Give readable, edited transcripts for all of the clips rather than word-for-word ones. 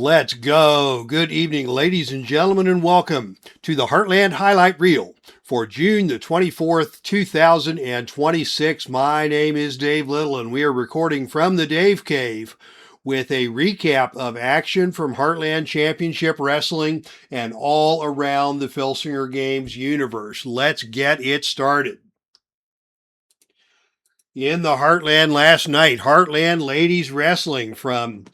Let's go. Good evening, ladies and gentlemen, and welcome to the Heartland Highlight Reel for June the 24th, 2026. My name is Dave Little, and we are recording from the Dave Cave with a recap of action from Heartland Championship Wrestling and all around the Filsinger Games Universe. Let's get it started. In the Heartland last night, Heartland Ladies Wrestling from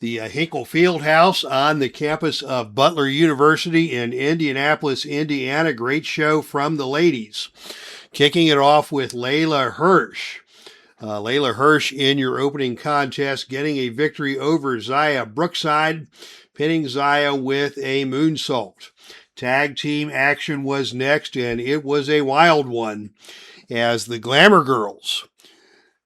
the Hinkle Fieldhouse on the campus of Butler University in Indianapolis, Indiana. Great show from the ladies. Kicking it off with Layla Hirsch. Layla Hirsch in your opening contest, getting a victory over Zaya Brookside, pinning Zaya with a moonsault. Tag team action was next, and it was a wild one as the Glamour Girls,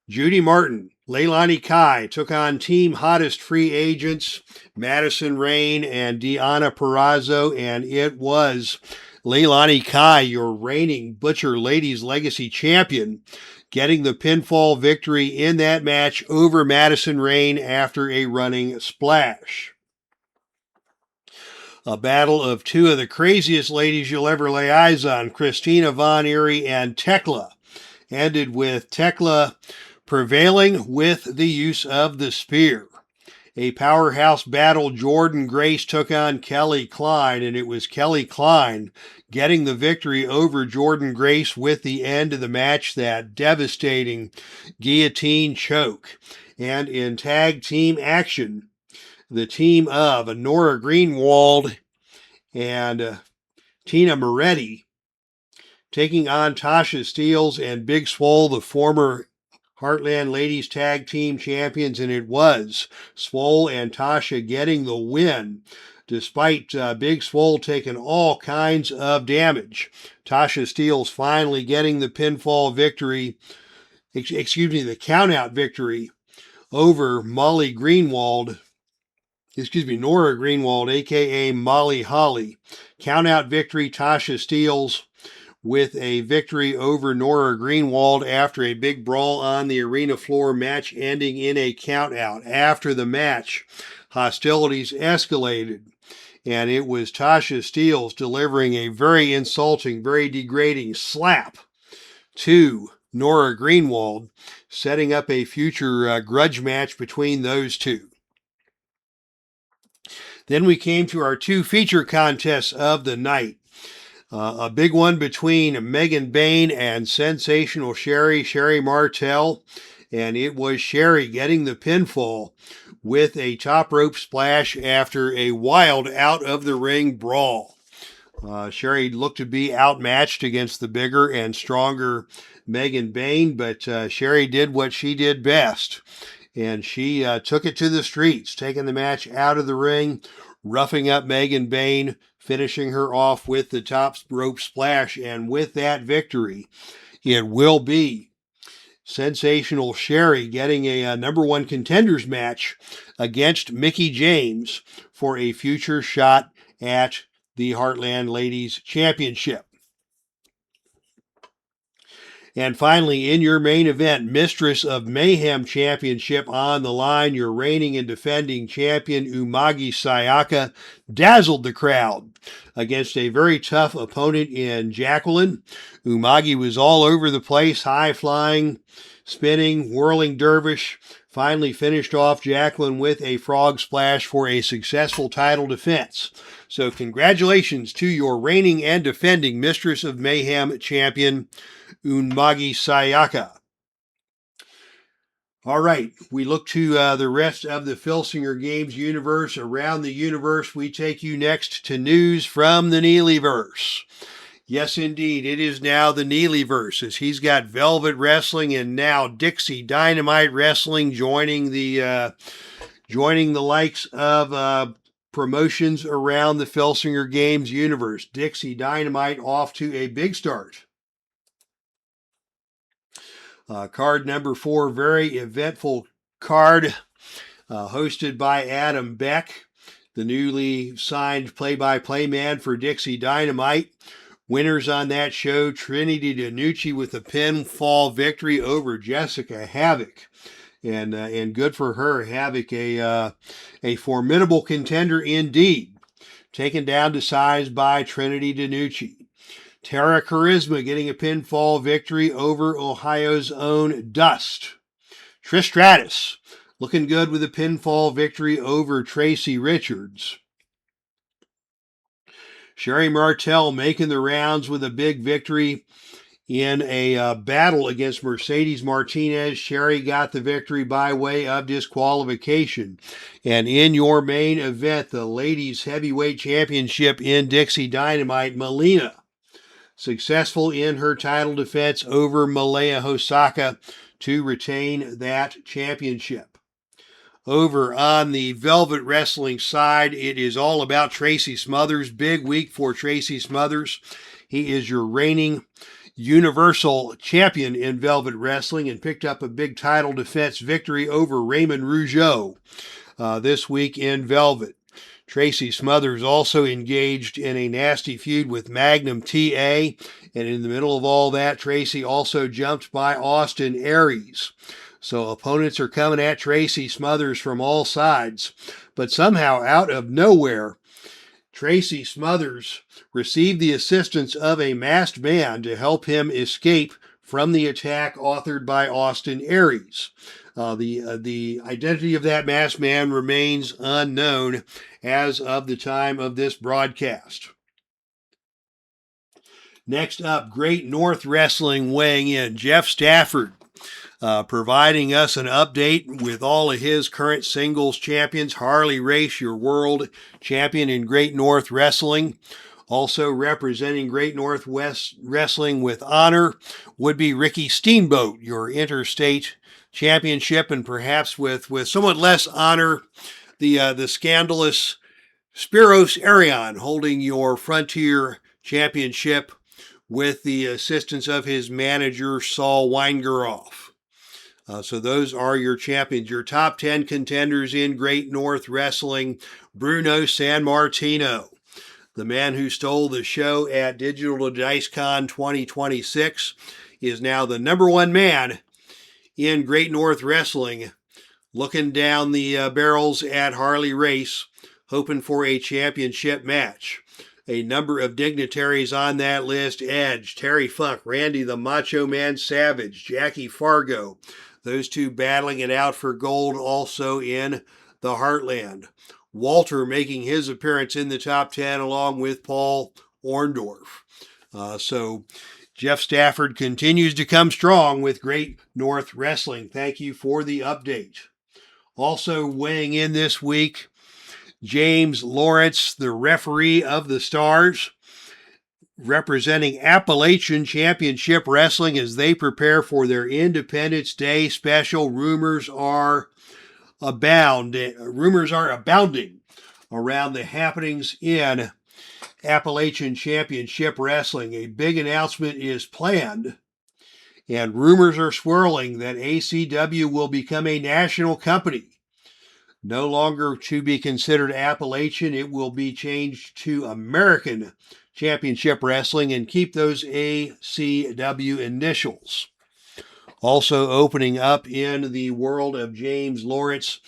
Judy Martin, Leilani Kai, took on Team Hottest Free Agents, Madison Rain and Deanna Perrazzo, and it was Leilani Kai, your reigning Butcher Ladies Legacy Champion, getting the pinfall victory in that match over Madison Rain after a running splash. A battle of two of the craziest ladies you'll ever lay eyes on, Christina Von Eerie and Tekla, ended with Tekla prevailing with the use of the spear. A powerhouse battle, Jordan Grace took on Kelly Klein, and it was Kelly Klein getting the victory over Jordan Grace with the end of the match, that devastating guillotine choke. And in tag team action, the team of Nora Greenwald and Tina Moretti taking on Tasha Steeles and Big Swole, the former Heartland Ladies Tag Team Champions, and it was Swole and Tasha getting the win, despite Big Swole taking all kinds of damage. Tasha Steeles finally getting the pinfall victory, the countout victory over Nora Greenwald, aka Molly Holly. Countout victory, Tasha Steeles with a victory over Nora Greenwald after a big brawl on the arena floor, match ending in a countout. After the match, hostilities escalated, and it was Tasha Steeles delivering a very insulting, very degrading slap to Nora Greenwald, setting up a future grudge match between those two. Then we came to our two feature contests of the night. A big one between Megan Bain and Sensational Sherry Martel, and it was Sherry getting the pinfall with a top rope splash after a wild out-of-the-ring brawl. Sherry looked to be outmatched against the bigger and stronger Megan Bain, but Sherry did what she did best, and she took it to the streets, taking the match out of the ring, roughing up Megan Bain, finishing her off with the top rope splash. And with that victory, it will be Sensational Sherry getting a number one contenders match against Mickie James for a future shot at the Heartland Ladies Championship. And finally, in your main event, Mistress of Mayhem Championship on the line, your reigning and defending champion, Umagi Sayaka, dazzled the crowd against a very tough opponent in Jacqueline. Umagi was all over the place, high-flying, spinning, whirling dervish. Finally finished off Jacqueline with a frog splash for a successful title defense. So congratulations to your reigning and defending Mistress of Mayhem champion, Umagi Sayaka. All right, we look to the rest of the Filsinger Games universe. Around the universe, we take you next to news from the Neilyverse. Yes, indeed, it is now the Neilyverse, as he's got Velvet Wrestling and now Dixie Dynamite Wrestling joining the likes of promotions around the Filsinger Games universe. Dixie Dynamite off to a big start. Card number 4, very eventful card, hosted by Adam Beck, the newly signed play-by-play man for Dixie Dynamite. Winners on that show, Trinity DiNucci with a pinfall victory over Jessica Havoc. and good for her. Havoc, a formidable contender indeed, taken down to size by Trinity DiNucci. Tara Charisma getting a pinfall victory over Ohio's own Dust. Trish Stratus looking good with a pinfall victory over Tracy Richards. Sherry Martel making the rounds with a big victory in a battle against Mercedes Martinez. Sherry got the victory by way of disqualification. And in your main event, the Ladies Heavyweight Championship in Dixie Dynamite, Melina successful in her title defense over Malaya Hosaka to retain that championship. Over on the Velvet Wrestling side, it is all about Tracy Smothers. Big week for Tracy Smothers. He is your reigning Universal Champion in Velvet Wrestling and picked up a big title defense victory over Raymond Rougeau this week in Velvet. Tracy Smothers also engaged in a nasty feud with Magnum TA, and in the middle of all that, Tracy also jumped by Austin Aries. So opponents are coming at Tracy Smothers from all sides, but somehow out of nowhere, Tracy Smothers received the assistance of a masked man to help him escape from the attack authored by Austin Aries. The identity of that masked man remains unknown as of the time of this broadcast. Next up, Great North Wrestling weighing in. Jeff Stafford providing us an update with all of his current singles champions. Harley Race, your world champion in Great North Wrestling. Also representing Great Northwest Wrestling with honor would be Ricky Steamboat, your interstate championship, and perhaps with somewhat less honor, the scandalous Spiros Arion holding your Frontier Championship with the assistance of his manager, Saul Weingeroff. So those are your champions. Your top 10 contenders in Great North Wrestling: Bruno Sammartino, the man who stole the show at Digital DiceCon 2026, is now the number one man in Great North Wrestling, looking down the barrels at Harley Race, hoping for a championship match. A number of dignitaries on that list: Edge, Terry Funk, Randy the Macho Man Savage, Jackie Fargo, those two battling it out for gold also in the Heartland. Walter making his appearance in the top 10 along with Paul Orndorff. So Jeff Stafford continues to come strong with Great North Wrestling. Thank you for the update. Also weighing in this week, James Lawrence, the referee of the Stars, representing Appalachian Championship Wrestling as they prepare for their Independence Day special. Rumors are abounding around the happenings in Appalachian Championship Wrestling. A big announcement is planned, and rumors are swirling that ACW will become a national company. No longer to be considered Appalachian, it will be changed to American Championship Wrestling and keep those ACW initials. Also opening up in the world of James Lawrence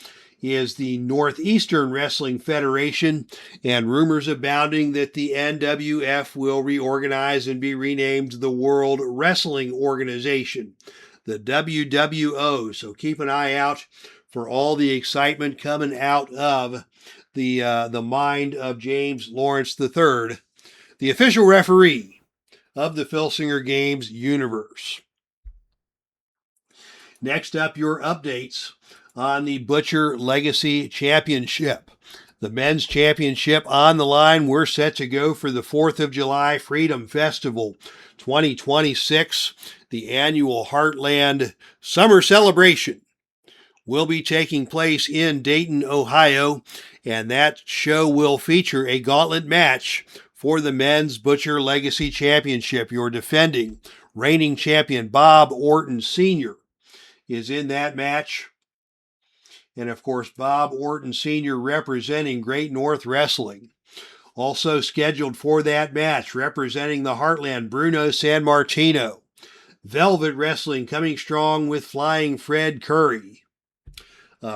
is the Northeastern Wrestling Federation, and rumors abounding that the NWF will reorganize and be renamed the World Wrestling Organization, the WWO. So keep an eye out for all the excitement coming out of the mind of James Lawrence III, the official referee of the Filsinger Games Universe. Next up, your updates on the Butcher Legacy Championship. The men's championship on the line. We're set to go for the 4th of July Freedom Festival 2026. The annual Heartland Summer Celebration will be taking place in Dayton, Ohio, and that show will feature a gauntlet match for the men's Butcher Legacy Championship. Your defending reigning champion Bob Orton Sr. is in that match. And of course, Bob Orton Sr. representing Great North Wrestling. Also scheduled for that match, representing the Heartland, Bruno Sammartino. Velvet Wrestling coming strong with Flying Fred Curry.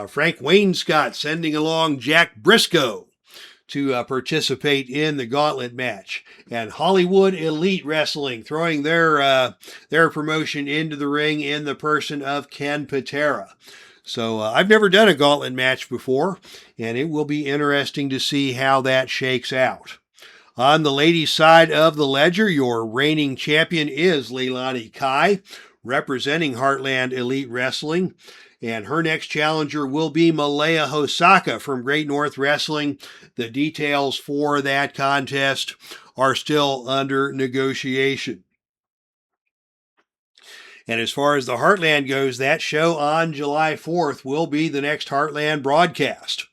Frank Wainscott sending along Jack Briscoe to participate in the gauntlet match, and Hollywood Elite Wrestling throwing their promotion into the ring in the person of Ken Patera. So I've never done a gauntlet match before, and it will be interesting to see how that shakes out. On the ladies' side of the ledger, your reigning champion is Leilani Kai, representing Heartland Elite Wrestling. And her next challenger will be Malaya Hosaka from Great North Wrestling. The details for that contest are still under negotiation. And as far as the Heartland goes, that show on July 4th will be the next Heartland broadcast.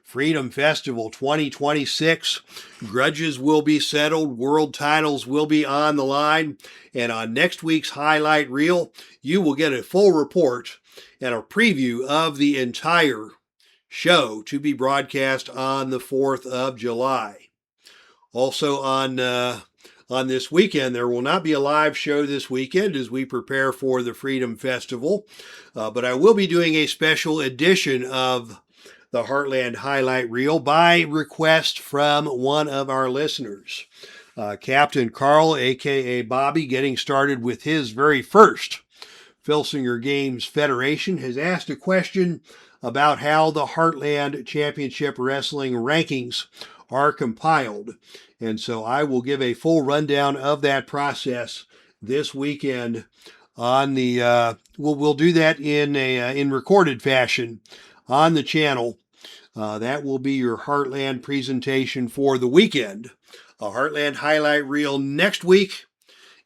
Freedom Festival 2026. Grudges will be settled. World titles will be on the line. And on next week's highlight reel, you will get a full report and a preview of the entire show to be broadcast on the 4th of July. Also on this weekend, there will not be a live show this weekend as we prepare for the Freedom Festival, but I will be doing a special edition of the Heartland Highlight Reel by request from one of our listeners. Captain Carl, a.k.a. Bobby, getting started with his very first Filsinger Games Federation, has asked a question about how the Heartland Championship Wrestling rankings are compiled. And so I will give a full rundown of that process this weekend on the, we'll do that in recorded fashion on the channel. That will be your Heartland presentation for the weekend. A Heartland highlight reel next week.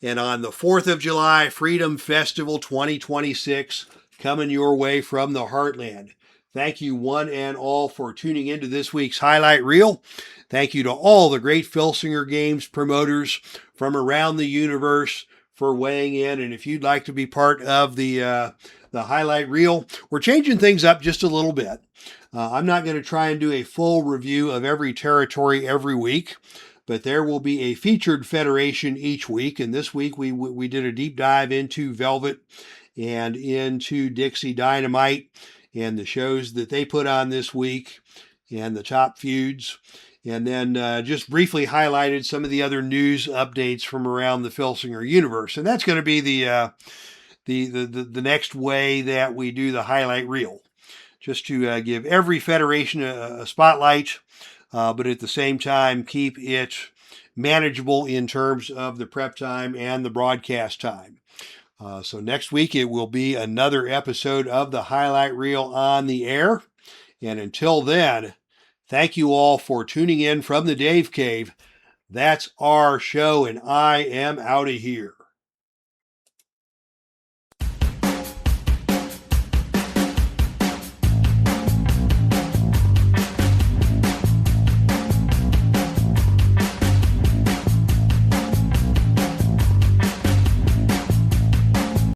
And on the 4th of July, Freedom Festival 2026 coming your way from the Heartland. Thank you one and all for tuning into this week's highlight reel. Thank you to all the great Filsinger Games promoters from around the universe for weighing in. And if you'd like to be part of the highlight reel, we're changing things up just a little bit. I'm not going to try and do a full review of every territory every week, but there will be a featured federation each week. And this week we did a deep dive into Velvet and into Dixie Dynamite and the shows that they put on this week and the top feuds. And then just briefly highlighted some of the other news updates from around the Filsinger universe. And that's going to be the next way that we do the highlight reel, just to give every federation a spotlight, but at the same time keep it manageable in terms of the prep time and the broadcast time. So next week it will be another episode of the highlight reel on the air. And until then, thank you all for tuning in from the Dave Cave. That's our show, and I am out of here.